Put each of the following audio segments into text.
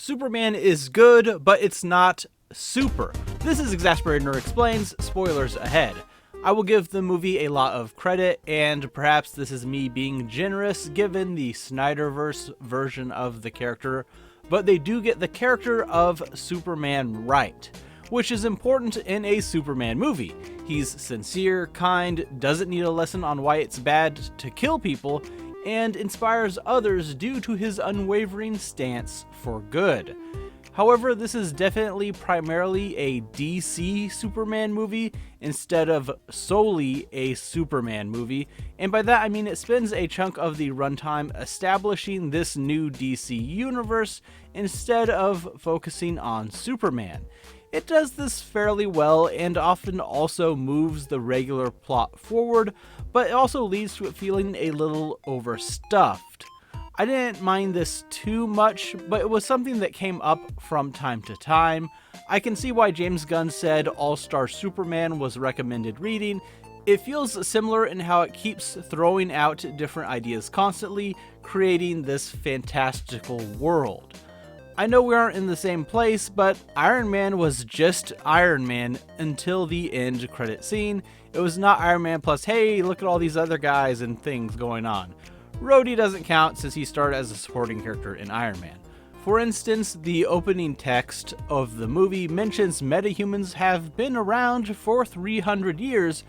Superman is good, but it's not super. This is Exasperated Nerd Explains, spoilers ahead. I will give the movie a lot of credit, and perhaps this is me being generous given the Snyderverse version of the character, but they do get the character of Superman right, which is important in a Superman movie. He's sincere, kind, doesn't need a lesson on why it's bad to kill people, and inspires others due to his unwavering stance for good. However, this is definitely primarily a DC Superman movie instead of solely a Superman movie, and by that I mean it spends a chunk of the runtime establishing this new DC universe instead of focusing on Superman. It does this fairly well and often also moves the regular plot forward, but it also leads to it feeling a little overstuffed. I didn't mind this too much, but it was something that came up from time to time. I can see why James Gunn said All-Star Superman was recommended reading. It feels similar in how it keeps throwing out different ideas constantly, creating this fantastical world. I know we aren't in the same place, but Iron Man was just Iron Man until the end credit scene. It was not Iron Man plus, hey, look at all these other guys and things going on. Rhodey doesn't count since he started as a supporting character in Iron Man. For instance, the opening text of the movie mentions metahumans have been around for 300 years,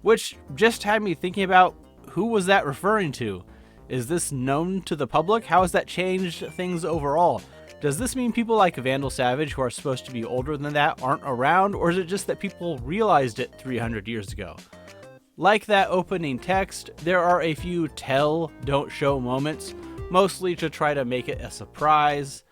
which just had me thinking about who was that referring to? Is this known to the public? How has that changed things overall? Does this mean people like Vandal Savage, who are supposed to be older than that, aren't around, or is it just that people realized it 300 years ago? Like that opening text, there are a few tell, don't show moments, mostly to try to make it a surprise.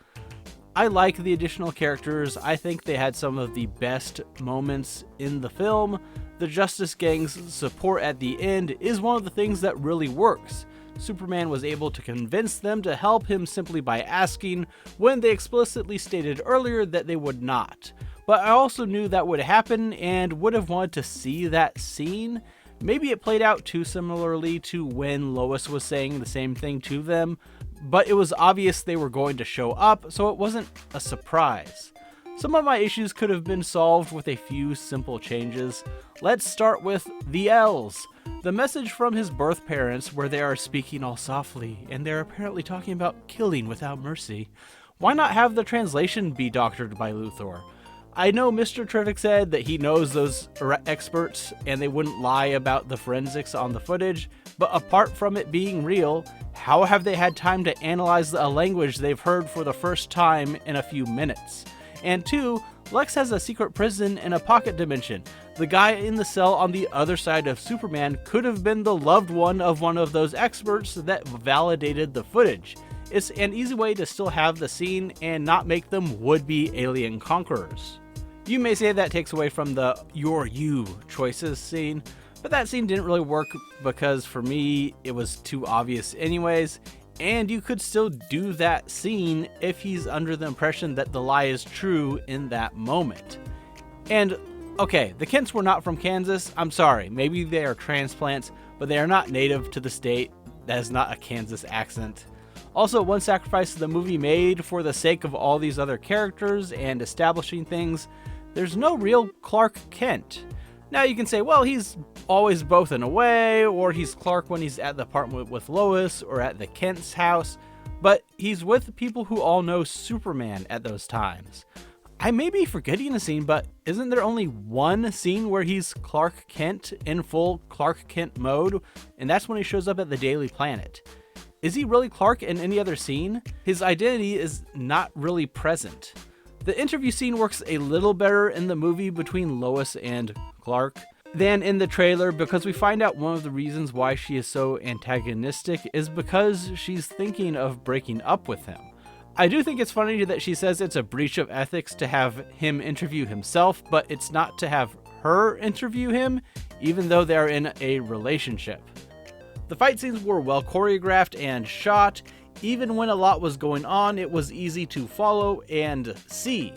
I like the additional characters. I think they had some of the best moments in the film. The Justice Gang's support at the end is one of the things that really works. Superman was able to convince them to help him simply by asking, when they explicitly stated earlier that they would not. But I also knew that would happen and would have wanted to see that scene. Maybe it played out too similarly to when Lois was saying the same thing to them, but it was obvious they were going to show up, so it wasn't a surprise. Some of my issues could have been solved with a few simple changes. Let's start with the L's. The message from his birth parents where they are speaking all softly, and they're apparently talking about killing without mercy. Why not have the translation be doctored by Luthor? I know Mr. Terrific said that he knows those experts and they wouldn't lie about the forensics on the footage, but apart from it being real, how have they had time to analyze a language they've heard for the first time in a few minutes? And 2, Lex has a secret prison in a pocket dimension. The guy in the cell on the other side of Superman could have been the loved one of those experts that validated the footage. It's an easy way to still have the scene and not make them would-be alien conquerors. You may say that takes away from the "you're you" choices scene, but that scene didn't really work because for me it was too obvious anyways, and you could still do that scene if he's under the impression that the lie is true in that moment. And okay, the Kents were not from Kansas. I'm sorry, maybe they are transplants, but they are not native to the state. That is not a Kansas accent. Also, one sacrifice the movie made for the sake of all these other characters and establishing things, there's no real Clark Kent. Now you can say, well, he's always both in a way, or he's Clark when he's at the apartment with Lois or at the Kent's house, but he's with people who all know Superman at those times. I may be forgetting a scene, but isn't there only one scene where he's Clark Kent in full Clark Kent mode? And that's when he shows up at the Daily Planet. Is he really Clark in any other scene? His identity is not really present. The interview scene works a little better in the movie between Lois and Clark than in the trailer because we find out one of the reasons why she is so antagonistic is because she's thinking of breaking up with him. I do think it's funny that she says it's a breach of ethics to have him interview himself, but it's not to have her interview him, even though they're in a relationship. The fight scenes were well choreographed and shot. Even when a lot was going on, it was easy to follow and see.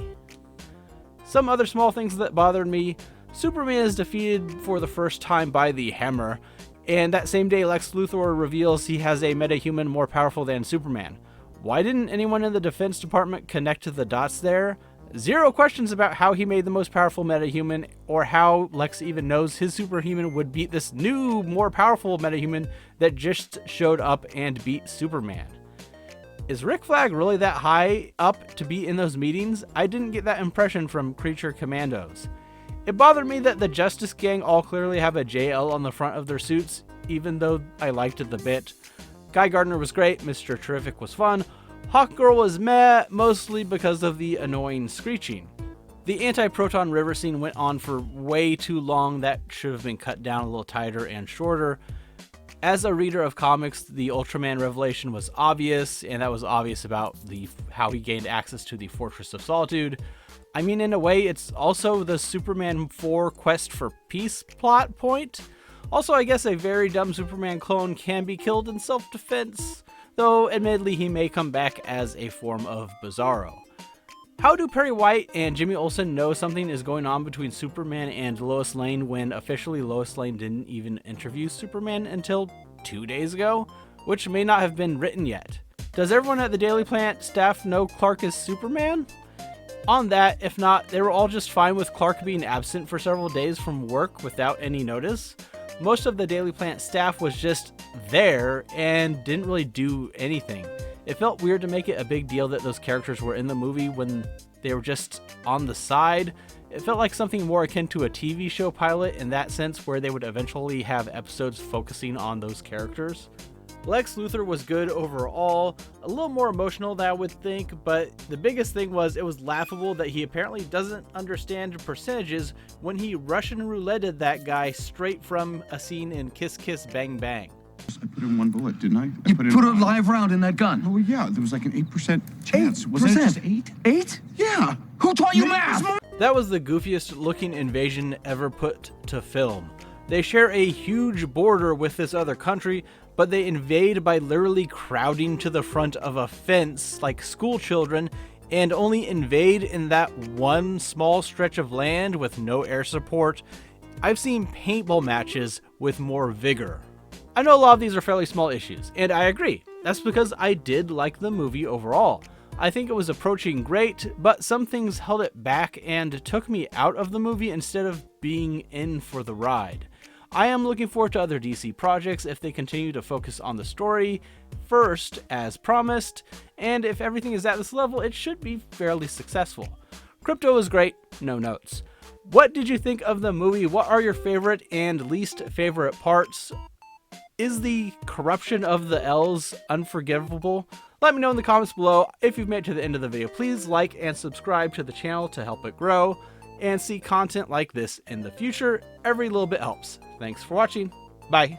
Some other small things that bothered me: Superman is defeated for the first time by the Hammer, and that same day Lex Luthor reveals he has a metahuman more powerful than Superman. Why didn't anyone in the Defense Department connect the dots there? Zero questions about how he made the most powerful metahuman, or how Lex even knows his superhuman would beat this new, more powerful metahuman that just showed up and beat Superman. Is Rick Flag really that high up to be in those meetings? I didn't get that impression from Creature Commandos. It bothered me that the Justice Gang all clearly have a JL on the front of their suits, even though I liked the bit. Guy Gardner was great, Mr. Terrific was fun, Hawkgirl was meh, mostly because of the annoying screeching. The anti-proton river scene went on for way too long. That should have been cut down a little tighter and shorter. As a reader of comics, the Ultraman revelation was obvious, and that was obvious about how he gained access to the Fortress of Solitude. I mean, in a way, it's also the Superman 4 Quest for Peace plot point. Also, I guess a very dumb Superman clone can be killed in self-defense, though admittedly he may come back as a form of Bizarro. How do Perry White and Jimmy Olsen know something is going on between Superman and Lois Lane when officially Lois Lane didn't even interview Superman until 2 days ago, which may not have been written yet? Does everyone at the Daily Planet staff know Clark is Superman? On that, if not, they were all just fine with Clark being absent for several days from work without any notice. Most of the Daily Planet staff was just there and didn't really do anything. It felt weird to make it a big deal that those characters were in the movie when they were just on the side. It felt like something more akin to a TV show pilot in that sense, where they would eventually have episodes focusing on those characters. Lex Luthor was good overall, a little more emotional than I would think, but the biggest thing was it was laughable that he apparently doesn't understand percentages when he Russian rouletted that guy straight from a scene in Kiss Kiss Bang Bang. I put in one bullet, didn't I? You put a live round in that gun. Oh, yeah, there was like an 8% chance. 8%? Wasn't it just 8? 8? Yeah. Who taught you math? That was the goofiest looking invasion ever put to film. They share a huge border with this other country, but they invade by literally crowding to the front of a fence like school children, and only invade in that one small stretch of land with no air support. I've seen paintball matches with more vigor. I know a lot of these are fairly small issues, and I agree. That's because I did like the movie overall. I think it was approaching great, but some things held it back and took me out of the movie instead of being in for the ride. I am looking forward to other DC projects if they continue to focus on the story first, as promised, and if everything is at this level, it should be fairly successful. Krypto was great, no notes. What did you think of the movie? What are your favorite and least favorite parts? Is the corruption of the L's unforgivable? Let me know in the comments below. If you've made it to the end of the video, please like and subscribe to the channel to help it grow and see content like this in the future. Every little bit helps. Thanks for watching. Bye.